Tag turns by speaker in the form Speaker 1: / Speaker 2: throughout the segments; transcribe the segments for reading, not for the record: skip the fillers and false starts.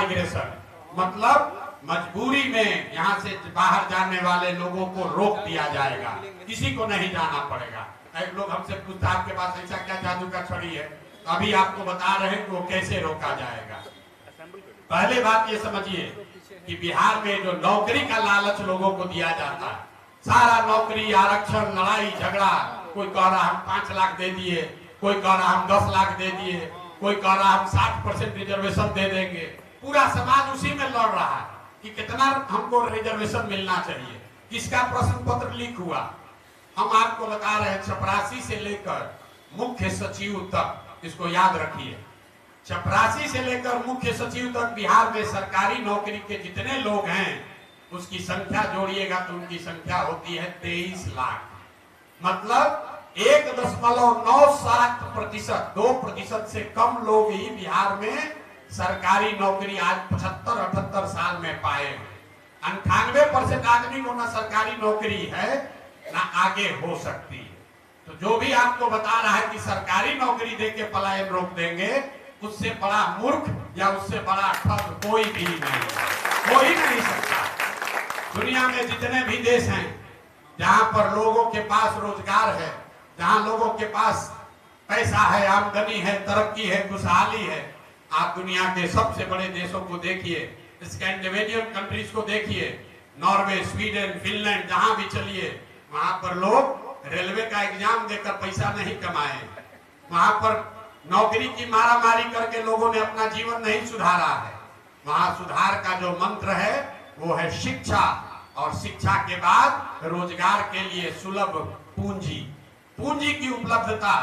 Speaker 1: Migration, मतलब मजबूरी में यहाँ से बाहर जाने वाले लोगों को रोक दिया जाएगा, किसी को नहीं जाना पड़ेगा। एक लोग हमसे पूछता आपके पास ऐसा क्या जादू का छड़ी है, तो अभी आपको बता रहे हैं कि वो कैसे रोका जाएगा। पहले बात ये समझिए कि बिहार में जो नौकरी का लालच लोगों को दिया जाता है, सारा नौकरी, आरक्षण, लड़ाई झगड़ा, कोई कह रहा हम 5 लाख दे दिए, कोई कह रहा हम 10 लाख दे दिए, कोई कह रहा हम 60% रिजर्वेशन दे देंगे। पूरा समाज उसी में लड़ रहा है कि कितना हमको रिजर्वेशन मिलना चाहिए, किसका प्रश्न पत्र लीक हुआ। हम आपको बता रहे हैं चपरासी से लेकर मुख्य सचिव तक, इसको याद रखिए, चपरासी से लेकर मुख्य सचिव तक बिहार में सरकारी नौकरी के जितने लोग हैं उसकी संख्या जोड़िएगा तो उनकी संख्या होती है 23 लाख। मतलब 1.97% 2% से कम लोग ही बिहार में सरकारी नौकरी आज 75-78 साल में पाए हैं। 98% आदमी को ना सरकारी नौकरी है ना आगे हो सकती है। तो जो भी आपको बता रहा है कि सरकारी नौकरी देके पलायन रोक देंगे, उससे बड़ा मूर्ख या उससे बड़ा ठग कोई भी नहीं, कोई नहीं सकता। दुनिया में जितने भी देश हैं जहां पर लोगों के पास रोजगार है, जहां लोगों के पास पैसा है, आमदनी है, तरक्की है, खुशहाली है, आप दुनिया के सबसे बड़े देशों को देखिए, स्कैंडिनेवियन कंट्रीज को देखिए, नॉर्वे, स्वीडन, फिनलैंड, जहां भी चलिए वहां पर लोग रेलवे का एग्जाम देकर पैसा नहीं कमाए, वहां पर नौकरी की मारामारी करके लोगों ने अपना जीवन नहीं सुधारा है। वहां सुधार का जो मंत्र है वो है शिक्षा, और शिक्षा के बाद रोजगार के लिए सुलभ पूंजी, पूंजी की उपलब्धता।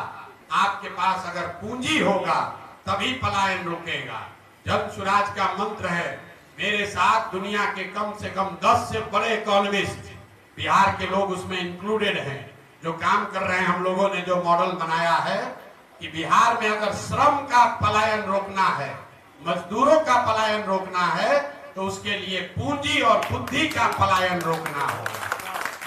Speaker 1: आपके पास अगर पूंजी होगा तभी पलायन रुकेगा। जन स्वराज का मंत्र है, मेरे साथ दुनिया के कम से कम 10 से बड़े इकोनॉमिस्ट, बिहार के लोग उसमें इंक्लूडेड हैं, जो काम कर रहे हैं। हम लोगों ने जो मॉडल बनाया है कि बिहार में अगर श्रम का पलायन रोकना है, मजदूरों का पलायन रोकना है, तो उसके लिए पूंजी और बुद्धि का पलायन रोकना होगा।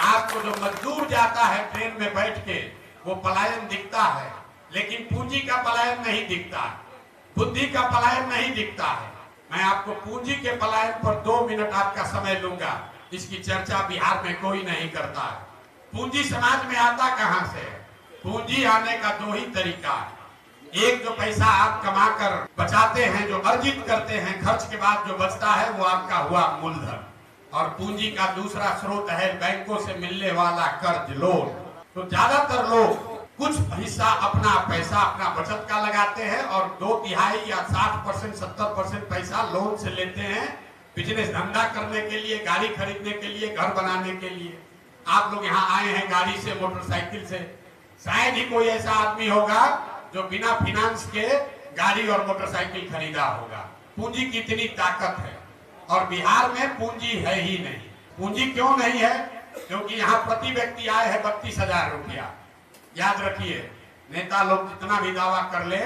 Speaker 1: आपको जो मजदूर जाता है ट्रेन में बैठ के, वो पलायन दिखता है, लेकिन पूंजी का पलायन नहीं दिखता, बुद्धि का पलायन नहीं दिखता है। मैं आपको पूंजी के पलायन पर 2 मिनट आपका समय लूंगा, इसकी चर्चा बिहार में कोई नहीं करता है। पूंजी समाज में आता कहां से? पूंजी आने का 2 ही तरीका है। एक, जो पैसा आप कमाकर बचाते हैं, जो अर्जित करते हैं, खर्च के बाद जो बचता है वो आपका हुआ मूलधन। और पूंजी का दूसरा स्रोत है बैंकों से मिलने वाला कर्ज, लोन। तो ज्यादातर लोग कुछ हिस्सा अपना पैसा, अपना बचत का लगाते हैं और 2/3 या 60%, 70% पैसा लोन से लेते हैं, बिजनेस धंधा करने के लिए, गाड़ी खरीदने के लिए, घर बनाने के लिए। आप लोग यहाँ आए हैं गाड़ी से, मोटरसाइकिल से, शायद ही कोई ऐसा आदमी होगा जो बिना फाइनेंस के गाड़ी और मोटरसाइकिल खरीदा होगा। पूंजी की इतनी ताकत है, और बिहार में पूंजी है ही नहीं। पूंजी क्यों नहीं है? क्योंकि यहाँ प्रति व्यक्ति आय है 32,000 रुपया। याद रखिए, नेता लोग जितना भी दावा कर ले,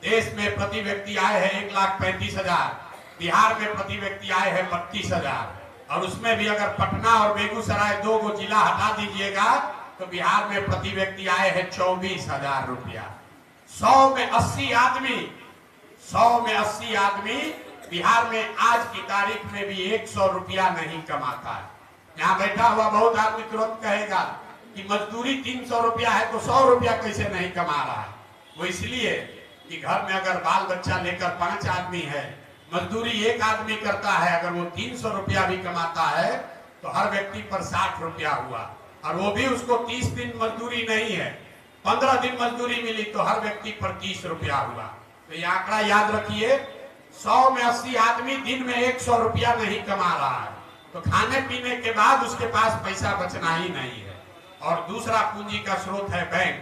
Speaker 1: देश में प्रति व्यक्ति आय है 1,35,000, बिहार में प्रति व्यक्ति आय है 32,000। और उसमें भी अगर पटना और बेगूसराय 2 जिला हटा दीजिएगा तो बिहार में प्रति व्यक्ति आय है 24,000 रुपया। 100 में 80 आदमी बिहार में आज की तारीख में भी 100 रुपया नहीं कमाता है। यहाँ बैठा हुआ बहुत आदमी तुरंत कहेगा कि मजदूरी 300 रुपया है तो 100 रुपया कैसे नहीं कमा रहा है। वो इसलिए कि घर में अगर बाल बच्चा लेकर 5 आदमी है, मजदूरी 1 आदमी करता है, अगर वो 300 रुपया भी कमाता है तो हर व्यक्ति पर 60 रुपया हुआ, और वो भी उसको 30 दिन मजदूरी नहीं है, 15 दिन मजदूरी मिली तो हर व्यक्ति पर 30 रुपया हुआ। तो ये आंकड़ा याद रखिए, 100 में 80 आदमी दिन में 100 रुपया नहीं कमा रहा है, तो खाने पीने के बाद उसके पास पैसा बचना ही नहीं है। और दूसरा पूंजी का स्रोत है बैंक।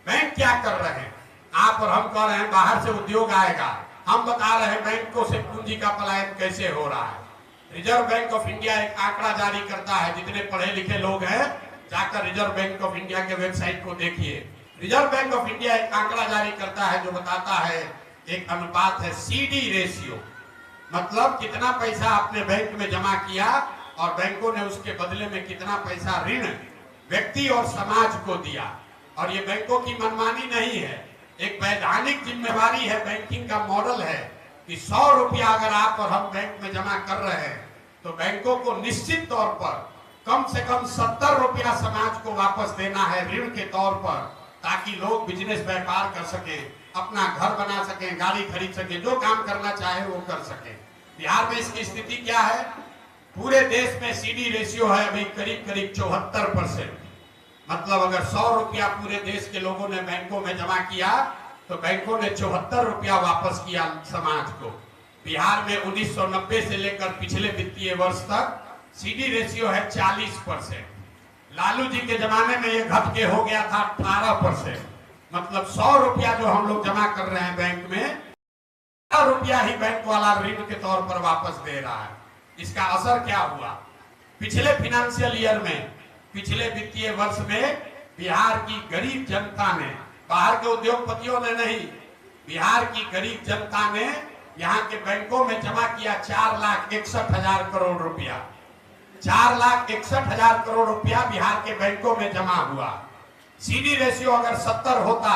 Speaker 1: बैंक क्या कर रहे हैं? आप और हम कह रहे हैं बाहर से उद्योग आएगा, हम बता रहे हैं बैंकों से पूंजी का पलायन कैसे हो रहा है। रिजर्व बैंक ऑफ इंडिया एक आंकड़ा जारी करता है, जितने पढ़े लिखे लोग हैं जाकर रिजर्व बैंक ऑफ इंडिया के वेबसाइट को देखिए। रिजर्व बैंक ऑफ इंडिया एक आंकड़ा जारी करता है जो बताता है, एक अनुपात है CD रेशियो, मतलब कितना पैसा आपने बैंक में जमा किया और बैंकों ने उसके बदले में कितना पैसा ऋण व्यक्ति और समाज को दिया। और ये बैंकों की मनमानी नहीं है, एक वैधानिक जिम्मेवारी है, बैंकिंग का मॉडल है कि 100 रुपया अगर आप और हम बैंक में जमा कर रहे हैं तो बैंकों को निश्चित तौर पर कम से कम 70 रुपया समाज को वापस देना है ऋण के तौर पर, ताकि लोग बिजनेस व्यापार कर सकें, अपना घर बना सकें, गाड़ी खरीद सकें, जो काम करना चाहे वो कर सकें। बिहार में इसकी स्थिति क्या है? पूरे देश में सीडी रेशियो है अभी करीब करीब 74%। मतलब अगर 100 रुपया पूरे देश के लोगों ने बैंकों में जमा किया तो बैंकों ने 74 रुपया वापस किया समाज को। बिहार में 1990 से लेकर पिछले वित्तीय वर्ष तक सीडी रेशियो है 40%। लालू जी के जमाने में ये घट के हो गया था 18%। मतलब 100 रुपया जो हम लोग जमा कर रहे हैं बैंक में, 18 रुपया ही बैंक वाला ऋण के तौर पर वापस दे रहा है। इसका असर क्या हुआ? पिछले फाइनेंशियल ईयर में, पिछले वित्तीय वर्ष में बिहार की गरीब जनता ने, बाहर के उद्योगपतियों ने नहीं, बिहार की गरीब जनता ने यहाँ के बैंकों में जमा किया 4,61,000 करोड़ रुपया। 4,61,000 करोड़ रुपया बिहार के बैंकों में जमा हुआ। सीडी रेशियो अगर 70 होता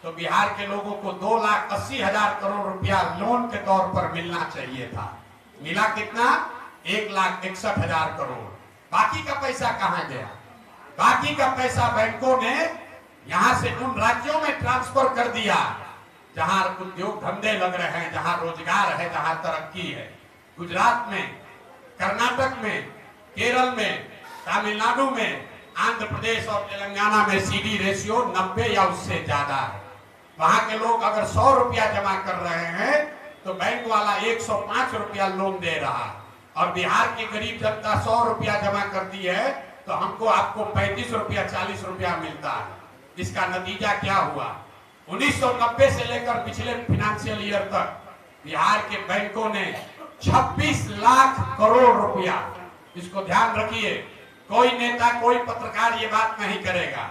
Speaker 1: तो बिहार के लोगों को 2,80,000 करोड़ रुपया लोन के तौर पर मिलना चाहिए था। मिला कितना? 1,61,000 करोड़। बाकी का पैसा कहां गया? बाकी का पैसा बैंकों ने यहां से उन राज्यों में ट्रांसफर कर दिया जहां उद्योग धंधे लग रहे हैं, जहां रोजगार है, जहां तरक्की है। गुजरात में, कर्नाटक में, केरल में, तमिलनाडु में, आंध्र प्रदेश और तेलंगाना में सीडी रेशियो 90 या उससे ज्यादा है। वहां के लोग अगर 100 रुपया जमा कर रहे हैं तो बैंक वाला 105 रुपया लोन दे रहा है, और बिहार की गरीब जनता 100 रुपया जमा करती है तो हमको आपको 35 रुपया 40 रुपया मिलता है। इसका नतीजा क्या हुआ? 1990 से लेकर पिछले फाइनेंशियल ईयर तक बिहार के बैंकों ने 26 लाख करोड़ रुपया, इसको ध्यान रखिए, कोई नेता, कोई पत्रकार ये बात नहीं करेगा,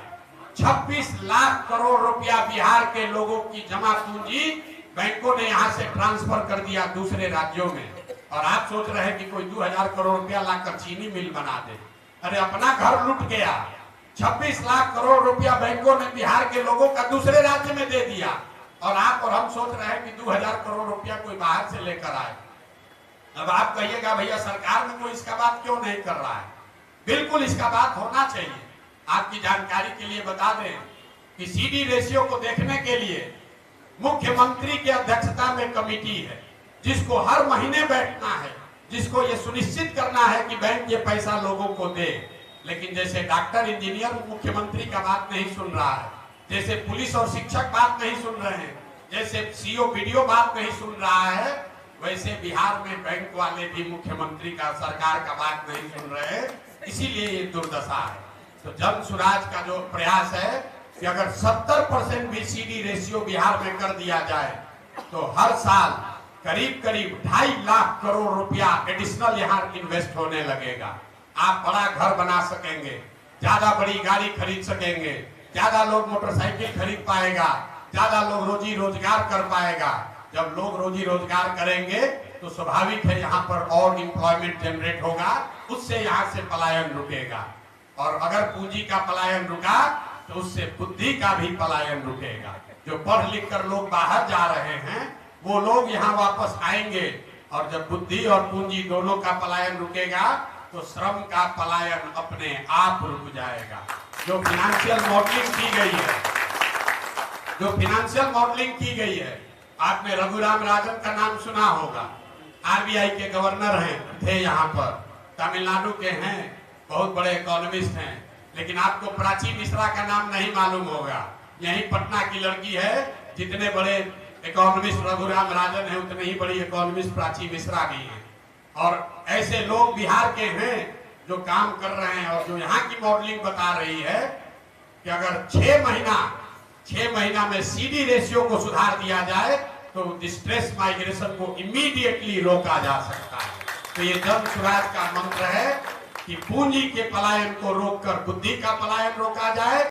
Speaker 1: 26 लाख करोड़ रुपया बिहार के लोगों की जमा पूंजी बैंकों ने यहां से ट्रांसफर कर दिया दूसरे राज्यों में। और आप सोच रहे हैं कि कोई 2,000 करोड़ रुपया लाकर चीनी मिल बना दे। अरे अपना घर लूट गया। 26 लाख करोड़ रुपया बैंकों ने बिहार के लोगों का दूसरे राज्य में दे दिया, और आप और हम सोच रहे हैं कि 2,000 करोड़ रुपया कोई बाहर से लेकर आए। अब आप कहिएगा भैया सरकार में कोई इसका बात क्यों नहीं कर रहा है? बिल्कुल इसका बात होना चाहिए। आपकी जानकारी के लिए बता दें कि सीडी रेशियो को देखने के लिए मुख्यमंत्री की अध्यक्षता में कमेटी है, जिसको हर महीने बैठना है, जिसको ये सुनिश्चित करना है कि बैंक ये पैसा लोगों को दे। लेकिन जैसे डॉक्टर, इंजीनियर मुख्यमंत्री का बात नहीं सुन रहा है, जैसे पुलिस और शिक्षक बात नहीं सुन रहे हैं, जैसे सीओ बीडीओ बात नहीं सुन रहा है, वैसे बिहार में बैंक वाले भी मुख्यमंत्री का, सरकार का बात नहीं सुन रहे हैं। इसीलिए ये दुर्दशा है। तो जन सुराज का जो प्रयास है कि अगर 70% भी सीडी रेशियो बिहार में कर दिया जाए तो हर साल करीब करीब 2.5 लाख करोड़ रुपया एडिशनल यहाँ इन्वेस्ट होने लगेगा। आप बड़ा घर बना सकेंगे, ज्यादा बड़ी गाड़ी खरीद सकेंगे, ज्यादा लोग मोटरसाइकिल खरीद पाएगा, ज्यादा लोग रोजी रोजगार कर पाएगा। जब लोग रोजी रोजगार करेंगे तो स्वाभाविक है यहाँ पर और एम्प्लॉयमेंट जनरेट होगा, उससे यहाँ से पलायन रुकेगा। और अगर पूंजी का पलायन रुका तो उससे बुद्धि का भी पलायन रुकेगा। जो पढ़ लिख कर लोग बाहर जा रहे हैं वो लोग यहाँ वापस आएंगे, और जब बुद्धि और पूंजी दोनों का पलायन रुकेगा तो श्रम का पलायन अपने आप रुक जाएगा। जो फाइनेंशियल मॉडलिंग की गई है, जो फाइनेंशियल मॉडलिंग की गई है, आपने रघुराम राजन का नाम सुना होगा, आरबीआई के गवर्नर हैं, थे यहाँ पर, तमिलनाडु के हैं, बहुत बड़े इकोनॉमिस्ट हैं। लेकिन आपको प्राची मिश्रा का नाम नहीं मालूम होगा। यही पटना की लड़की है। जितने बड़े इकोनॉमिस्ट रघुराम राजन है, उतने ही बड़ी इकोनॉमिस्ट प्राची मिश्रा भी हैं। और ऐसे लोग बिहार के हैं जो काम कर रहे हैं, और जो यहाँ की मॉडलिंग बता रही है कि अगर 6 महीना में सीडी रेशियो को सुधार दिया जाए तो डिस्ट्रेस माइग्रेशन को इमीडिएटली रोका जा सकता है। तो ये जन सुराज का मंत्र है कि पूंजी के पलायन को रोककर बुद्धि का पलायन रोका जाए।